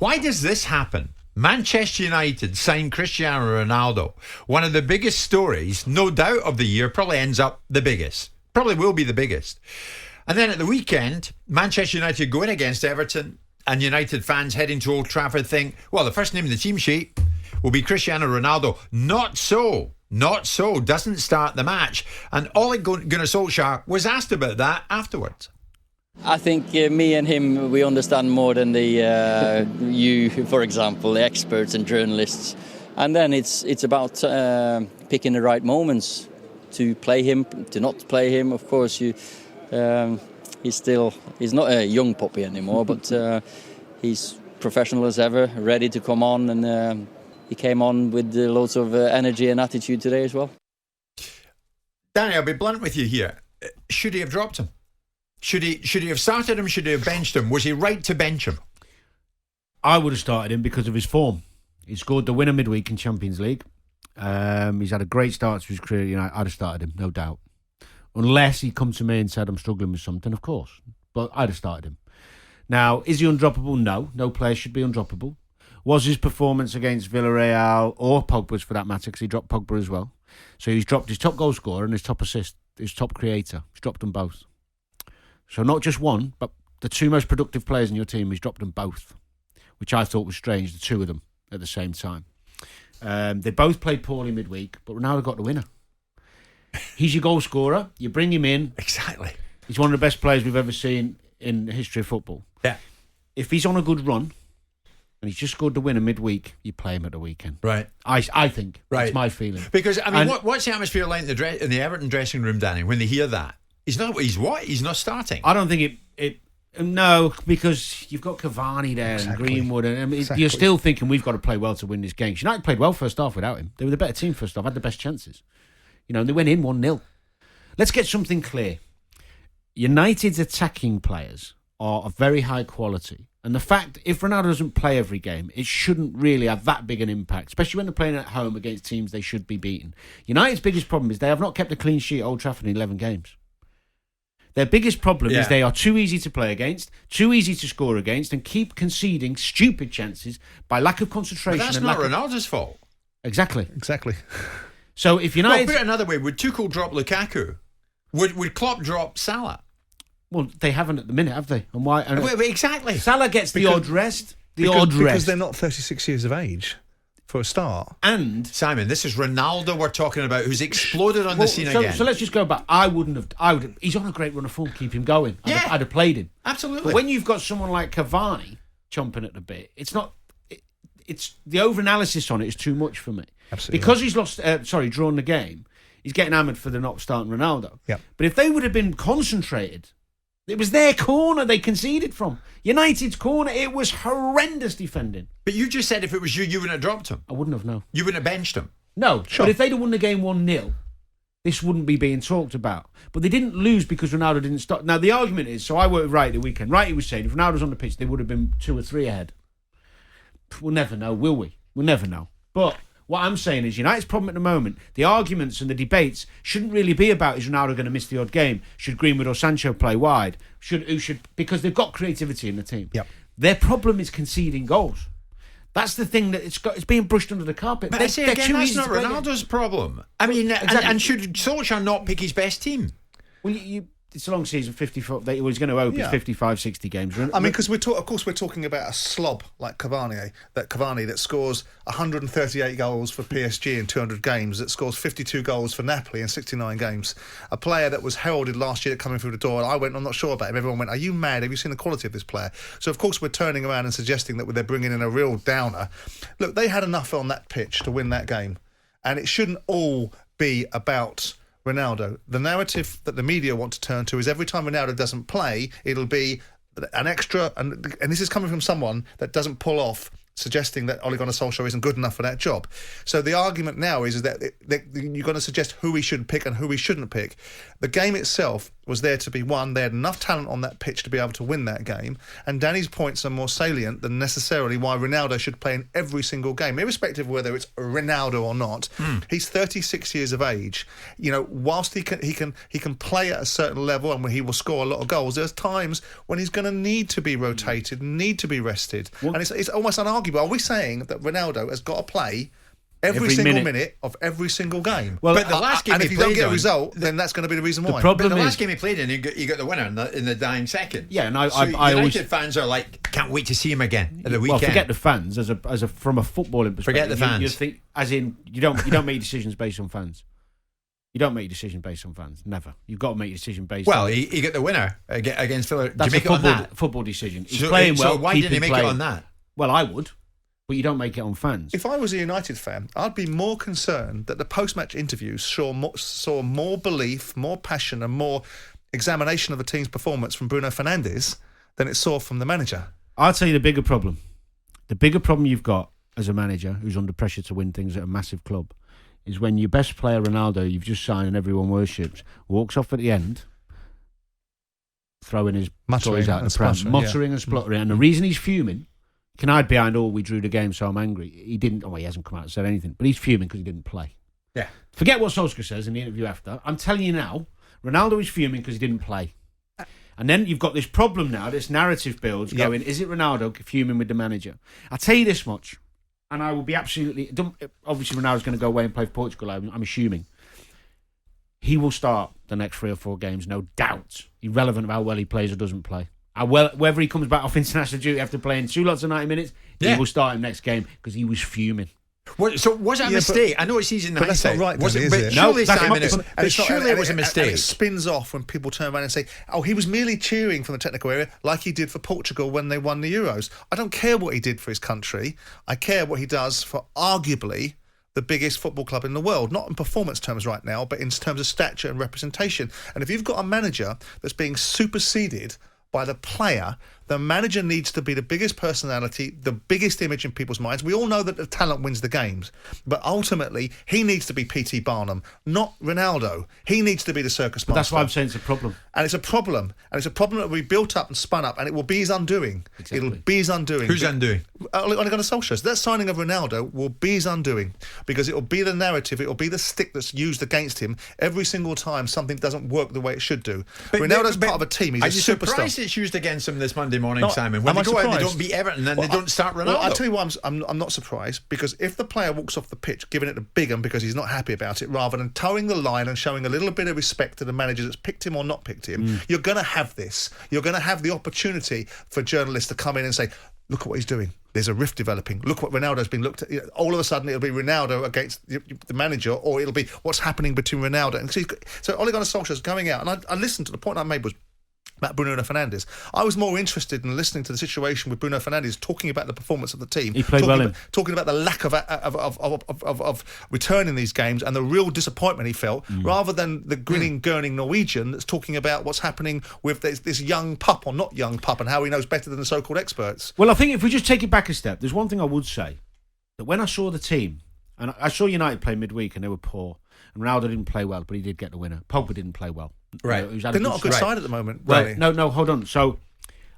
Why does this happen? Manchester United signed Cristiano Ronaldo. One of the biggest stories, no doubt, of the year. Probably ends up the biggest. Probably will be the biggest. And then at the weekend, Manchester United go in against Everton, and United fans heading to Old Trafford think, well, the first name in the team sheet will be Cristiano Ronaldo. Not so. Doesn't start the match. And Ole Gunnar Solskjær was asked about that afterwards. I think me and him, we understand more than the you, for example, the experts and journalists. And then it's about picking the right moments to play him, to not play him. Of course, he's not a young puppy anymore, but he's professional as ever, ready to come on, and he came on with loads of energy and attitude today as well. Danny, I'll be blunt with you here. Should he have dropped him? Should he have started him? Should he have benched him? Was he right to bench him? I would have started him because of his form. He scored the winner midweek in Champions League. He's had a great start to his career. I'd have started him, no doubt. Unless he come to me and said, I'm struggling with something, of course. But I'd have started him. Now, is he undroppable? No. No player should be undroppable. Was his performance against Villarreal, or Pogba's for that matter, because he dropped Pogba as well. So he's dropped his top goal scorer and his top assist, his top creator. He's dropped them both. So not just one, but the two most productive players in your team, he's dropped them both, which I thought was strange, the two of them at the same time. They both played poorly midweek, but Ronaldo got the winner. He's your goal scorer. You bring him in. Exactly. He's one of the best players we've ever seen in the history of football. Yeah. If he's on a good run and he's just scored the winner midweek, you play him at the weekend. Right. I think. Right. That's my feeling. Because, what's the atmosphere like in the Everton dressing room, Danny, when they hear that? He's not starting. I don't think no, because you've got Cavani there and Greenwood, and you're still thinking we've got to play well to win this game. United played well first half without him. They were the better team first half, had the best chances. And they went in 1-0. Let's get something clear. United's attacking players are of very high quality. And the fact, if Ronaldo doesn't play every game, it shouldn't really have that big an impact, especially when they're playing at home against teams they should be beating. United's biggest problem is they have not kept a clean sheet at Old Trafford in 11 games. Their biggest problem is they are too easy to play against, too easy to score against, and keep conceding stupid chances by lack of concentration. But that's not Ronaldo's fault. Exactly. So if United... Well, put it another way, would Tuchel drop Lukaku? Would Klopp drop Salah? Well, they haven't at the minute, have they? And why? Exactly. Salah gets the odd rest. Because they're not 36 years of age, for a start. And Simon, this is Ronaldo we're talking about, who's exploded on the scene again. So let's just go back. He's on a great run of form. Keep him going. I'd have played him. Absolutely. But when you've got someone like Cavani chomping at the bit, it's not. It's the over-analysis on it is too much for me. Absolutely. Because he's drawn the game, he's getting hammered for the not starting Ronaldo. Yeah. But if they would have been concentrated, it was their corner they conceded from. United's corner, it was horrendous defending. But you just said if it was you wouldn't have dropped him. I wouldn't have, no. You wouldn't have benched him. No, sure. But if they'd have won the game 1-0, this wouldn't be being talked about. But they didn't lose because Ronaldo didn't stop. Now, the argument is, so I worked with Wright the weekend. Wright was saying if Ronaldo was on the pitch, they would have been 2 or 3 ahead. We'll never know, will we? We'll never know. But what I'm saying is United's problem at the moment, the arguments and the debates shouldn't really be about is Ronaldo going to miss the odd game? Should Greenwood or Sancho play wide? Because they've got creativity in the team. Yep. Their problem is conceding goals. That's the thing that it's being brushed under the carpet. But that's not Ronaldo's problem. I mean, exactly. and should Solskjær not pick his best team? Well, it's a long season, 54. He's going to hope it's 55, 60 games. I mean, because we're talking about a slob like Cavani that scores 138 goals for PSG in 200 games, that scores 52 goals for Napoli in 69 games. A player that was heralded last year coming through the door, and I went, I'm not sure about him. Everyone went, are you mad? Have you seen the quality of this player? So, of course, we're turning around and suggesting that they're bringing in a real downer. Look, they had enough on that pitch to win that game, and it shouldn't all be about Ronaldo. The narrative that the media want to turn to is every time Ronaldo doesn't play, it'll be an extra, and this is coming from someone that doesn't pull off suggesting that Ole Gunnar Solskjær isn't good enough for that job. So the argument now is that you're going to suggest who he should pick and who he shouldn't pick. The game itself was there to be won. They had enough talent on that pitch to be able to win that game. And Danny's points are more salient than necessarily why Ronaldo should play in every single game, irrespective of whether it's Ronaldo or not. He's 36 years of age. You know, whilst he can play at a certain level and he will score a lot of goals, there's times when he's going to need to be rotated, need to be rested. And it's almost unarguable. Are we saying that Ronaldo has got to play every single minute of every single game? Well, but the last game and if he you don't played get a on- result, then that's going to be the reason why. But the last game he played in, he got the winner in the dying seconds. Yeah, and I United always fans are like, can't wait to see him again at the weekend. Well, forget the fans from a footballing perspective. Forget the fans. You think, as in, you don't make decisions based on fans. You don't make decisions based on fans. Never. You've got to make a decision based. Well, on... he got the winner against Villa. That's Did you make a it on that? football decision. He's So- playing well. So why keep didn't he him make playing. it on that? Well, I would, but you don't make it on fans. If I was a United fan, I'd be more concerned that the post-match interviews saw more belief, more passion and more examination of the team's performance from Bruno Fernandes than it saw from the manager. I'll tell you the bigger problem. The bigger problem you've got as a manager who's under pressure to win things at a massive club is when your best player, Ronaldo, you've just signed and everyone worships, walks off at the end, throwing his toys out the pram, muttering and spluttering. And the reason he's fuming, can hide behind, we drew the game, so I'm angry. He didn't, he hasn't come out and said anything, but he's fuming because he didn't play. Yeah. Forget what Solskjær says in the interview after. I'm telling you now, Ronaldo is fuming because he didn't play. And then you've got this problem now, this narrative builds going, is it Ronaldo fuming with the manager? I'll tell you this much, and I will be absolutely... Obviously, Ronaldo's going to go away and play for Portugal, I'm assuming. He will start the next 3 or 4 games, no doubt. Irrelevant of how well he plays or doesn't play. Whether he comes back off international duty after playing 2 lots of 90 minutes, he will start him next game because he was fuming. So was that a mistake? I know it's easy in But that's not hindsight. right, Was Danny, it? is But it? surely, No, Simon, that's surely it was a mistake. And it spins off when people turn around and say, he was merely cheering from the technical area like he did for Portugal when they won the Euros. I don't care what he did for his country. I care what he does for arguably the biggest football club in the world, not in performance terms right now, but in terms of stature and representation. And if you've got a manager that's being superseded by the player, the manager needs to be the biggest personality, the biggest image in people's minds. We all know that the talent wins the games, but ultimately he needs to be P.T. Barnum, not Ronaldo. He needs to be the circus master. But that's why I'm saying it's a problem. And it's a problem. And it's a problem that will be built up and spun up, and it will be his undoing. Exactly. It'll be his undoing. Who's undoing? Ole Gunnar Solskjær. So that signing of Ronaldo will be his undoing, because it will be the narrative, it will be the stick that's used against him every single time something doesn't work the way it should do. Ronaldo's part of a team. He's Are a you superstar. surprised it's used against him this Monday morning, No, Simon? When am they I go out and they surprised? don't beat Everton and they don't start Ronaldo. Well, I'll tell you why I'm not surprised, because if the player walks off the pitch giving it to Bigham because he's not happy about it, rather than towing the line and showing a little bit of respect to the manager that's picked him or not picked him, you're going to have this. You're going to have the opportunity for journalists to come in and say, look at what he's doing. There's a rift developing. Look what Ronaldo's been looked at. All of a sudden, it'll be Ronaldo against the manager, or it'll be what's happening between Ronaldo. And so Ole Gunnar Solskjær's going out, and I listened to the point I made was about Bruno Fernandes. I was more interested in listening to the situation with Bruno Fernandes talking about the performance of the team. He played well talking about the lack of return in these games and the real disappointment he felt, rather than the grinning, gurning Norwegian that's talking about what's happening with this young pup or not young pup and how he knows better than the so-called experts. Well, I think if we just take it back a step, there's one thing I would say, that when I saw the team, and I saw United play midweek and they were poor, and Ronaldo didn't play well, but he did get the winner. Pogba didn't play well. Right. They're not a good side at the moment. Right. Really. No, hold on. So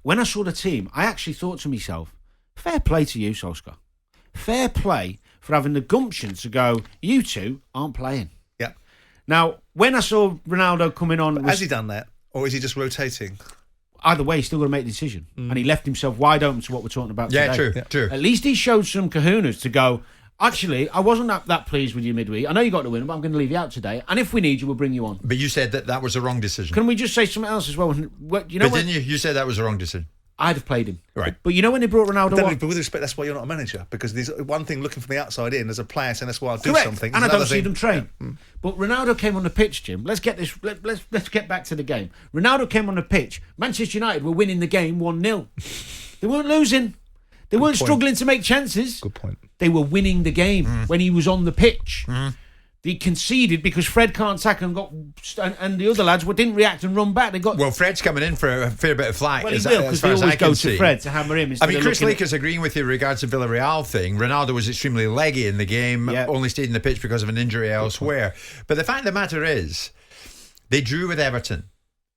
when I saw the team, I actually thought to myself, fair play to you, Solskjær. Fair play for having the gumption to go, you two aren't playing. Yeah. Now, when I saw Ronaldo coming on... Has he done that? Or is he just rotating? Either way, he's still got to make the decision. And he left himself wide open to what we're talking about Yeah, today. true. At least he showed some kahunas to go, actually, I wasn't that pleased with you midweek. I know you got the win, but I'm going to leave you out today. And if we need you, we'll bring you on. But you said that was the wrong decision. Can we just say something else as well? You know, But didn't you? You said that was the wrong decision. I'd have played him. Right. But you know when they brought Ronaldo on? But with respect, that's why you're not a manager, because there's one thing looking from the outside in as a player saying that's why I'll do Correct. something. And I There's don't another see thing. them train. But Ronaldo came on the pitch, Jim. Let's get this. Let's get back to the game. Ronaldo came on the pitch. Manchester United were winning the game 1-0. They weren't losing. They weren't struggling to make chances. Good point. They were winning the game when he was on the pitch. They conceded because Fred can't tackle and the other lads didn't react and run back. They got Well, Fred's coming in for a fair bit of flack. well, he as will, as because far they as always I go can to see. Fred to hammer him. I instead mean, of Chris looking at- Laker's agreeing with you regards to Villarreal thing. Ronaldo was extremely leggy in the game, Yeah. only stayed in the pitch because of an injury elsewhere. But the fact of the matter is, they drew with Everton.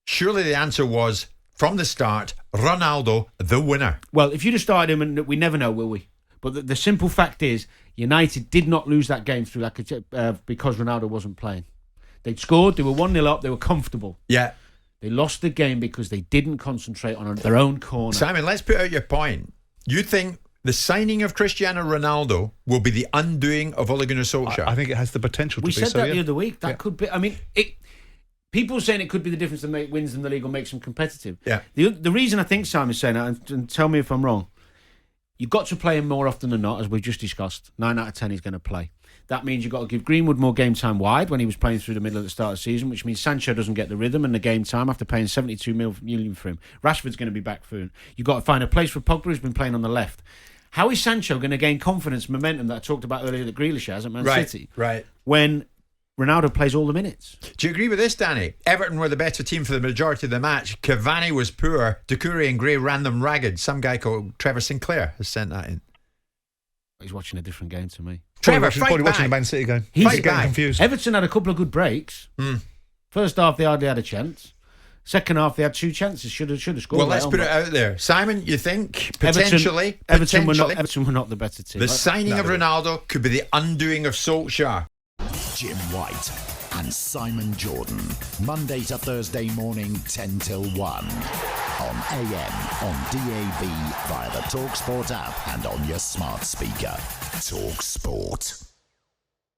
surely the answer was, from the start, Ronaldo, the winner. Well, if you'd have started him, and we never know, will we? But the simple fact is, United did not lose that game through because Ronaldo wasn't playing. They'd scored, they were 1-0 up, they were comfortable. Yeah. They lost the game because they didn't concentrate on their own corner. Simon, let's put out your point. You think the signing of Cristiano Ronaldo will be the undoing of Ole Gunnar Solskjær? I think it has the potential to We be said so. that the other week. That could be. I mean, people saying it could be the difference that wins them the league or makes them competitive. Yeah. The reason I think Simon's saying that, and tell me if I'm wrong, you've got to play him more often than not, as we've just discussed. 9 out of 10 he's going to play. That means you've got to give Greenwood more game time wide when he was playing through the middle of the start of the season, which means Sancho doesn't get the rhythm and the game time after paying 72 million for him. Rashford's going to be back soon. You've got to find a place for Pogba, who's been playing on the left. How is Sancho going to gain confidence, momentum that I talked about earlier that Grealish has at Man City? Right. When Ronaldo plays all the minutes. Do you agree with this, Danny? Everton were the better team for the majority of the match. Cavani was poor. Doucouré and Gray ran them ragged. Some guy called Trevor Sinclair has sent that in. He's watching a different game to me. Trevor, Probably watching the Man City game. He's getting confused. Everton had a couple of good breaks. First half, they hardly had a chance. Second half, they had 2 chances. Should have scored. Well, let's put it out there. Simon, you think Everton were not the better team. the signing of Ronaldo could be the undoing of Solskjær? Jim White and Simon Jordan. Monday to Thursday morning, 10 till 1. On AM, on DAB, via the talkSPORT app and on your smart speaker. talkSPORT.